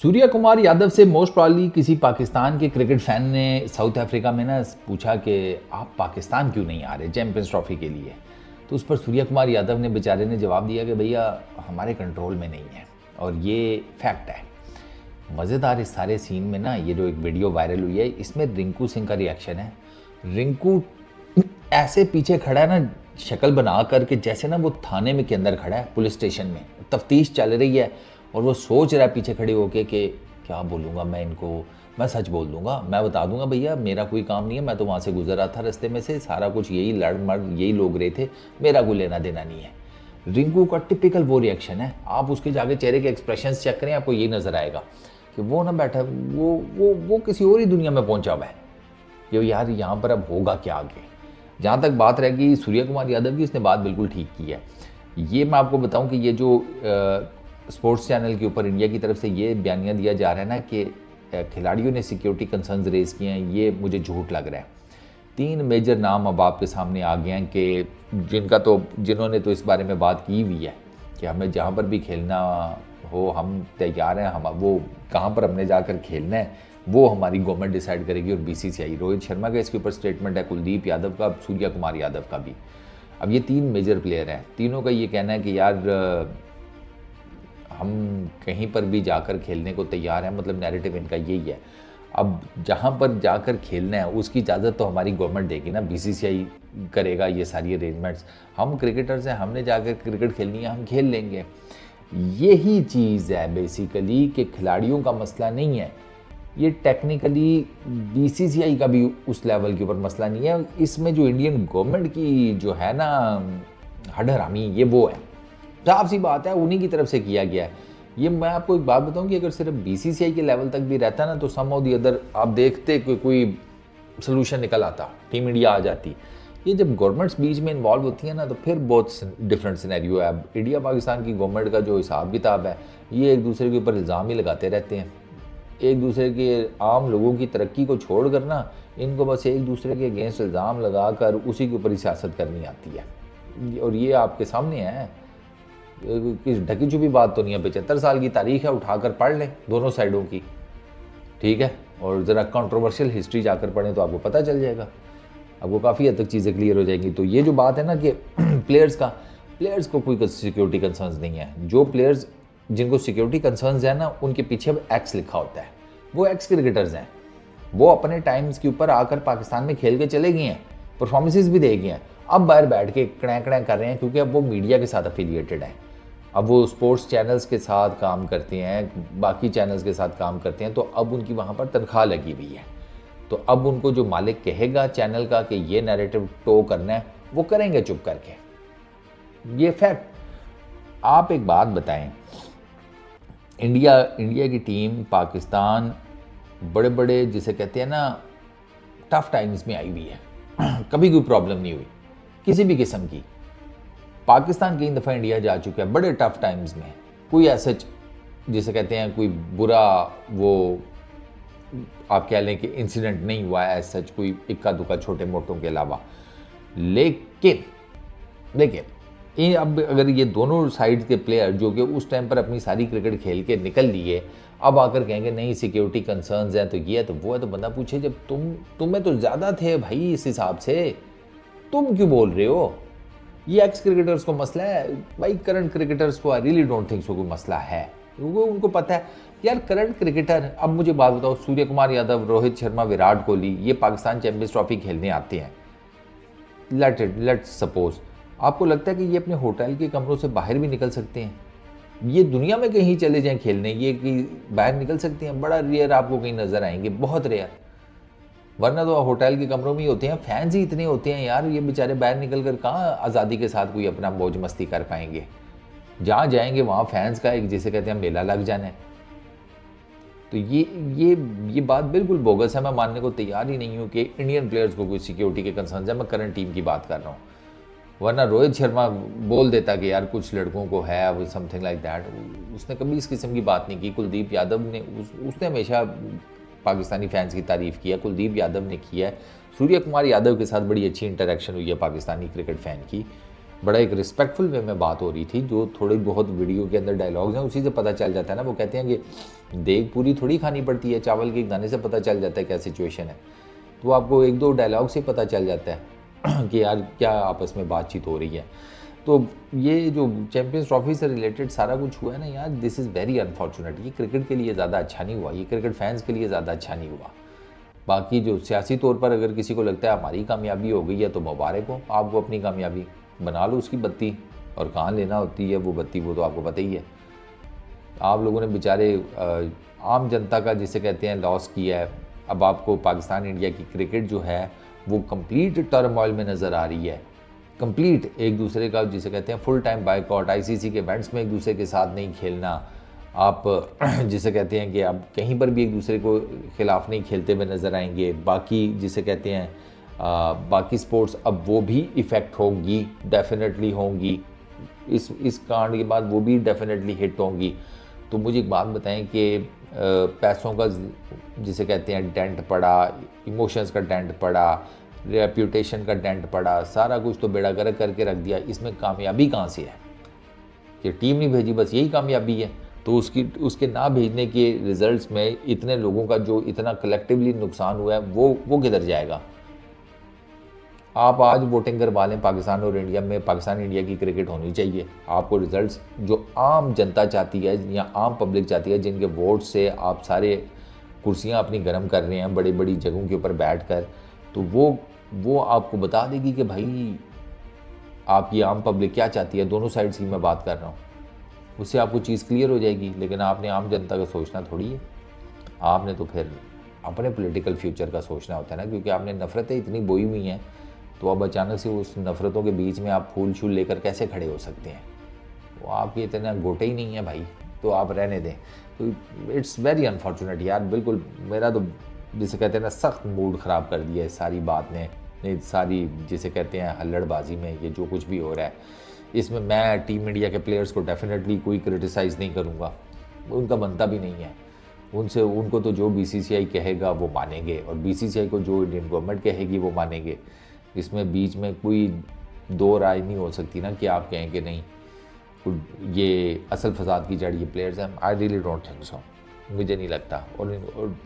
सूर्या कुमार यादव से most probably किसी पाकिस्तान के क्रिकेट फैन ने साउथ अफ्रीका में ना पूछा कि आप पाकिस्तान क्यों नहीं आ रहे चैंपियंस ट्रॉफी के लिए। तो उस पर सूर्या कुमार यादव ने बेचारे ने जवाब दिया कि भैया हमारे कंट्रोल में नहीं है, और ये फैक्ट है। मज़ेदार इस सारे सीन में ना ये जो एक वीडियो वायरल हुई है इसमें रिंकू सिंह का रिएक्शन है। रिंकू ऐसे पीछे खड़ा है ना, शक्ल बना करके जैसे ना वो थाने में के अंदर खड़ा है, पुलिस स्टेशन में तफ्तीश चल रही है और वो सोच रहा है पीछे खड़े होके कि क्या बोलूँगा मैं इनको। मैं सच बोल दूंगा, मैं बता दूंगा भैया मेरा कोई काम नहीं है, मैं तो वहाँ से गुजर रहा था रास्ते में से, सारा कुछ यही लड़ मड़ यही लोग रहे थे, मेरा कोई लेना देना नहीं है। रिंकू का टिपिकल वो रिएक्शन है। आप उसके जाके चेहरे के एक्सप्रेशंस चेक करें, आपको यही नज़र आएगा कि वो ना बैठा वो किसी और ही दुनिया में पहुंचा हुआ है कि यार यहाँ पर अब होगा क्या आगे। जहाँ तक बात रहेगी सूर्या कुमार यादव की, इसने बात बिल्कुल ठीक की है। ये मैं आपको बताऊं कि ये जो स्पोर्ट्स चैनल के ऊपर इंडिया की तरफ से ये बयानिया दिया जा रहा है ना कि खिलाड़ियों ने सिक्योरिटी कंसर्न्स रेज़ किए हैं, ये मुझे झूठ लग रहा है। 3 मेजर नाम अब आपके सामने आ गए हैं कि जिन्होंने तो इस बारे में बात की हुई है कि हमें जहाँ पर भी खेलना हो हम तैयार हैं, हम वो कहाँ पर हमने जाकर खेलना है वो हमारी गवर्नमेंट डिसाइड करेगी और बीसीसीआई। रोहित शर्मा का इसके ऊपर स्टेटमेंट है, कुलदीप यादव का, सूर्या कुमार यादव का भी। अब ये 3 मेजर प्लेयर हैं, तीनों का ये कहना है कि यार हम कहीं पर भी जाकर खेलने को तैयार हैं, मतलब नैरेटिव इनका यही है। अब जहाँ पर जाकर खेलना है उसकी इजाज़त तो हमारी गवर्नमेंट देगी ना, बीसीसीआई करेगा ये सारी अरेंजमेंट्स। हम क्रिकेटर्स हैं, हमने जाकर क्रिकेट खेलनी है, हम खेल लेंगे। यही चीज़ है बेसिकली कि खिलाड़ियों का मसला नहीं है, ये टेक्निकली बीसीसीआई का भी उस लेवल के ऊपर मसला नहीं है। इसमें जो इंडियन गवर्नमेंट की जो है ना हडहरामी, ये वो है, साफ सी बात है, उन्हीं की तरफ से किया गया है। ये मैं आपको एक बात बताऊं कि अगर सिर्फ बीसीसीआई के लेवल तक भी रहता ना तो सम ऑफ दी अदर आप देखते कि कोई सोल्यूशन निकल आता, टीम इंडिया आ जाती। ये जब गवर्नमेंट्स बीच में इन्वॉल्व होती है ना तो फिर बहुत डिफरेंट सिनेरियो है। अब इंडिया पाकिस्तान की गवर्नमेंट का जो हिसाब किताब है, ये एक दूसरे के ऊपर इल्ज़ाम ही लगाते रहते हैं। एक दूसरे के आम लोगों की तरक्की को छोड़ कर ना इनको बस एक दूसरे के अगेंस्ट इल्ज़ाम लगा कर उसी के ऊपर ही सियासत करनी आती है। और ये आपके सामने है, किस ढकी छुपी बात तो नहीं है। 75 साल की तारीख है, उठाकर पढ़ लें दोनों साइडों की, ठीक है, और ज़रा कंट्रोवर्शियल हिस्ट्री जाकर पढ़ें तो आपको पता चल जाएगा, आपको काफ़ी हद तक चीज़ें क्लियर हो जाएंगी। तो ये जो बात है ना कि प्लेयर्स को कोई सिक्योरिटी कंसर्न्स नहीं है। जो प्लेयर्स जिनको सिक्योरिटी कंसर्न्स है ना उनके पीछे अब एक्स लिखा होता है, वो एक्स क्रिकेटर्स हैं, वो अपने टाइम्स के ऊपर आकर पाकिस्तान में खेल के चले गए हैं, परफॉर्मेंसेज भी दे गए हैं, अब बाहर बैठ के कड़ैं कड़ैं कर रहे हैं क्योंकि अब वो मीडिया के साथ अफिलिएटेड हैं, अब वो स्पोर्ट्स चैनल्स के साथ काम करते हैं, बाकी चैनल्स के साथ काम करते हैं, तो अब उनकी वहाँ पर तनख्वाह लगी हुई है। तो अब उनको जो मालिक कहेगा चैनल का कि ये नैरेटिव टो करना है वो करेंगे चुप करके, ये फैक्ट। आप एक बात बताएं, इंडिया की टीम पाकिस्तान बड़े बड़े जिसे कहते हैं ना टफ टाइम्स में आई हुई है, कभी कोई प्रॉब्लम नहीं हुई किसी भी किस्म की। पाकिस्तान कई दफ़ा इंडिया जा चुका है बड़े टफ टाइम्स में, कोई ऐसा जिसे कहते हैं कोई बुरा वो आप कह लें कि इंसिडेंट नहीं हुआ है ऐसा, कोई इक्का दुक्का छोटे मोटों के अलावा। लेकिन अब अगर ये दोनों साइड के प्लेयर जो कि उस टाइम पर अपनी सारी क्रिकेट खेल के निकल लिए, अब आकर कहेंगे नहीं सिक्योरिटी कंसर्न्स हैं तो ये है तो वो है, तो बंदा पूछे जब तुम्हें तो ज़्यादा थे भाई इस हिसाब से, तुम क्यों बोल रहे हो? ये एक्स क्रिकेटर्स को मसला है भाई, करंट क्रिकेटर्स को I really don't think so कोई मसला है, क्योंकि उनको पता है यार करंट क्रिकेटर। अब मुझे बात बताओ, सूर्य कुमार यादव, रोहित शर्मा, विराट कोहली ये पाकिस्तान चैंपियंस ट्रॉफी खेलने आते हैं, लेट सपोज, आपको लगता है कि ये अपने होटल के कमरों से बाहर भी निकल सकते हैं? ये दुनिया में कहीं चले जाएं खेलने, ये कि बाहर निकल सकते हैं? बड़ा रेयर आपको कहीं नज़र आएंगे, बहुत रेयर, वरना तो होटल के कमरों में ही होते हैं। फैंस ही इतने होते हैं यार, ये बेचारे बाहर निकल कर कहाँ आज़ादी के साथ कोई अपना मौज मस्ती कर पाएंगे। जहाँ जाएंगे वहाँ फैंस का एक जिसे कहते हैं मेला लग जाना है। तो ये बात बिल्कुल बोगस है, मैं मानने को तैयार ही नहीं हूँ कि इंडियन प्लेयर्स को कोई सिक्योरिटी के कंसर्न है। मैं करंट टीम की बात कर रहा हूँ, वरना रोहित शर्मा बोल देता कि यार कुछ लड़कों को है वो समथिंग लाइक दैट, उसने कभी इस किस्म की बात नहीं की। कुलदीप यादव ने उसने हमेशा पाकिस्तानी फैंस की तारीफ़ किया, कुलदीप यादव ने किया है। सूर्या कुमार यादव के साथ बड़ी अच्छी इंटरेक्शन हुई है पाकिस्तानी क्रिकेट फ़ैन की। बड़ा एक रिस्पेक्टफुल वे में बात हो रही थी। जो थोड़ी बहुत वीडियो के अंदर डायलॉग्स हैं उसी से पता चल जाता है ना। वो कहते हैं कि देग पूरी थोड़ी खानी पड़ती है, चावल के एक दाने से पता चल जाता है क्या सिचुएशन है। तो आपको एक दो डायलॉग से पता चल जाता है कि यार क्या आपस में बातचीत हो रही है। तो ये जो चैम्पियंस ट्रॉफी से रिलेटेड सारा कुछ हुआ है ना यार, दिस इज़ वेरी अनफॉर्चुनेट। ये क्रिकेट के लिए ज़्यादा अच्छा नहीं हुआ, ये क्रिकेट फैंस के लिए ज़्यादा अच्छा नहीं हुआ। बाकी जो सियासी तौर पर अगर किसी को लगता है हमारी कामयाबी हो गई है तो मुबारक हो, आपको अपनी कामयाबी बना लो उसकी बत्ती, और कहाँ लेना होती है वो बत्ती वो तो आपको पता ही है। आप लोगों ने बेचारे आम जनता का जिसे कहते हैं लॉस किया है। अब आपको पाकिस्तान इंडिया की क्रिकेट जो है वो कंप्लीट टर्मोइल में नज़र आ रही है। कंप्लीट एक दूसरे का जिसे कहते हैं फुल टाइम बाइकआउट, आईसीसी के इवेंट्स में एक दूसरे के साथ नहीं खेलना, आप जिसे कहते हैं कि आप कहीं पर भी एक दूसरे को खिलाफ नहीं खेलते हुए नज़र आएंगे। बाकी जिसे कहते हैं बाकी स्पोर्ट्स अब वो भी इफ़ेक्ट होंगी, डेफिनेटली होंगी। इस कांड के बाद वो भी डेफिनेटली हिट होंगी। तो मुझे एक बात बताएं कि पैसों का जिसे कहते हैं डेंट पड़ा, इमोशंस का डेंट पड़ा, रेप्यूटेशन का डेंट पड़ा, सारा कुछ तो बेड़ा गर्क करके रख दिया। इसमें कामयाबी कहाँ से है? कि टीम नहीं भेजी, बस यही कामयाबी है। तो उसके ना भेजने के रिजल्ट्स में इतने लोगों का जो इतना कलेक्टिवली नुकसान हुआ है वो किधर जाएगा? आप आज वोटिंग करवा लें पाकिस्तान और इंडिया में, पाकिस्तान इंडिया की क्रिकेट होनी चाहिए। आपको रिजल्ट्स जो आम जनता चाहती है या आम पब्लिक चाहती है, जिनके वोट से आप सारे कुर्सियां अपनी गर्म कर रहे हैं बड़ी बड़ी जगहों के ऊपर बैठ कर, तो वो आपको बता देगी कि भाई आप ये आम पब्लिक क्या चाहती है। दोनों साइड्स की मैं बात कर रहा हूँ, उससे आपको चीज़ क्लियर हो जाएगी। लेकिन आपने आम जनता का सोचना थोड़ी है, आपने तो फिर अपने पॉलिटिकल फ्यूचर का सोचना होता है ना। क्योंकि आपने नफ़रतें इतनी बोई हुई हैं, तो अब अचानक से उस नफ़रतों के बीच में आप फूल शूल लेकर कैसे खड़े हो सकते हैं? वो आपके इतना गोटे ही नहीं है भाई, तो आप रहने दें। तो इट्स वेरी अनफॉर्चुनेट यार, बिल्कुल मेरा तो जिसे कहते हैं ना सख्त मूड ख़राब कर दिया इस सारी बात ने, सारी जिसे कहते हैं हल्लड़बाजी में। ये जो कुछ भी हो रहा है इसमें मैं टीम इंडिया के प्लेयर्स को डेफिनेटली कोई क्रिटिसाइज़ नहीं करूँगा, उनका बनता भी नहीं है। उनको तो जो बीसीसीआई कहेगा वो मानेंगे, और बीसीसीआई को जो इंडियन गवर्नमेंट कहेगी वो मानेंगे। इसमें बीच में कोई दो राय नहीं हो सकती ना कि आप कहें कि नहीं ये असल फसाद की जड़ ये प्लेयर्स हैं। I really don't think so, मुझे नहीं लगता। और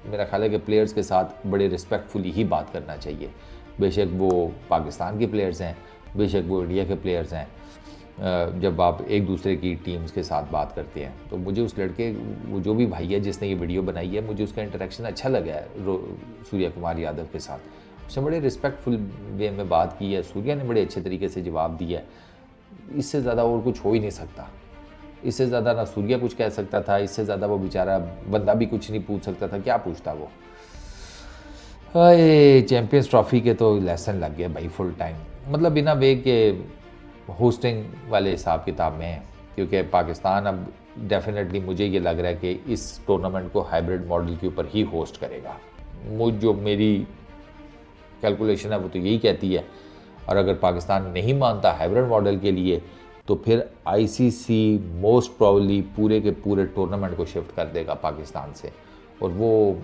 मेरा ख्याल है कि प्लेयर्स के साथ बड़े रिस्पेक्टफुली ही बात करना चाहिए। बेशक वो पाकिस्तान के प्लेयर्स हैं, बेशक वो इंडिया के प्लेयर्स हैं। जब आप एक दूसरे की टीम्स के साथ बात करते हैं, तो मुझे उस लड़के वो जो भी भाई है जिसने ये वीडियो बनाई है, मुझे उसका इंटरेक्शन अच्छा लगा है सूर्या कुमार यादव के साथ। उसने बड़े रिस्पेक्टफुल वे में बात की है, सूर्या ने बड़े अच्छे तरीके से जवाब दिया है। इससे ज़्यादा और कुछ हो ही नहीं सकता। इससे ज़्यादा ना सूर्या कुछ कह सकता था, इससे ज़्यादा वो बेचारा बंदा भी कुछ नहीं पूछ सकता था। क्या पूछता वो? अरे चैम्पियंस ट्रॉफी के तो लेसन लग गया भाई फुल टाइम, मतलब बिना वे के होस्टिंग वाले हिसाब किताब में है। क्योंकि पाकिस्तान अब डेफिनेटली मुझे ये लग रहा है कि इस टूर्नामेंट को हाइब्रिड मॉडल के ऊपर ही होस्ट करेगा। जो मेरी कैलकुलेशन है वो तो यही कहती है। और अगर पाकिस्तान नहीं मानता हाइब्रिड मॉडल के लिए, तो फिर आईसीसी मोस्ट प्रॉब्ली पूरे के पूरे टूर्नामेंट को शिफ्ट कर देगा पाकिस्तान से। और वो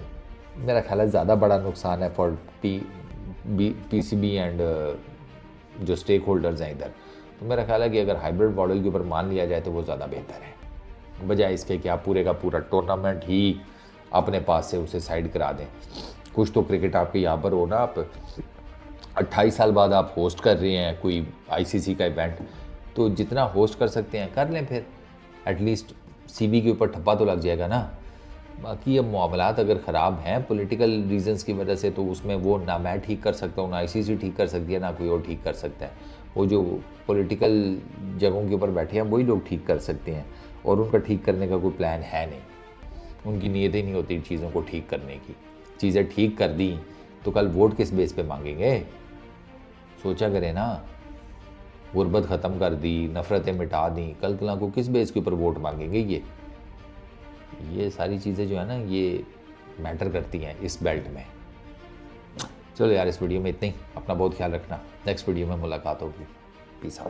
मेरा ख्याल है ज़्यादा बड़ा नुकसान है फॉर पीसीबी एंड जो स्टेक होल्डर्स हैं इधर। तो मेरा ख्याल है कि अगर हाइब्रिड मॉडल के ऊपर मान लिया जाए तो वो ज़्यादा बेहतर है, बजाय इसके कि आप पूरे का पूरा टूर्नामेंट ही अपने पास से उसे साइड करा दें। कुछ तो क्रिकेट आपके यहाँ पर हो ना, आप 28 साल बाद आप होस्ट कर रहे हैं कोई आईसीसी का इवेंट, तो जितना होस्ट कर सकते हैं कर लें। फिर एटलीस्ट सीबी के ऊपर ठप्पा तो लग जाएगा ना। बाकी अब मामलात अगर ख़राब हैं पॉलिटिकल रीजंस की वजह से, तो उसमें वो ना मैं ठीक कर सकता हूँ, ना आईसीसी ठीक कर सकती है, ना कोई और ठीक कर सकता है। वो जो पॉलिटिकल जगहों के ऊपर बैठे हैं वही लोग ठीक कर सकते हैं, और उनका ठीक करने का कोई प्लान है नहीं। उनकी नीयत ही नहीं होती चीज़ों को ठीक करने की। चीज़ें ठीक कर दी तो कल वोट किस बेस पे मांगेंगे? सोचा करें ना। गुर्बत ख़त्म कर दी, नफ़रतें मिटा दी, कल को किस बेस के ऊपर वोट मांगेंगे? ये सारी चीज़ें जो है ना ये मैटर करती हैं इस बेल्ट में। चलो यार, इस वीडियो में इतना ही। अपना बहुत ख्याल रखना, नेक्स्ट वीडियो में मुलाकात होगी। Peace out.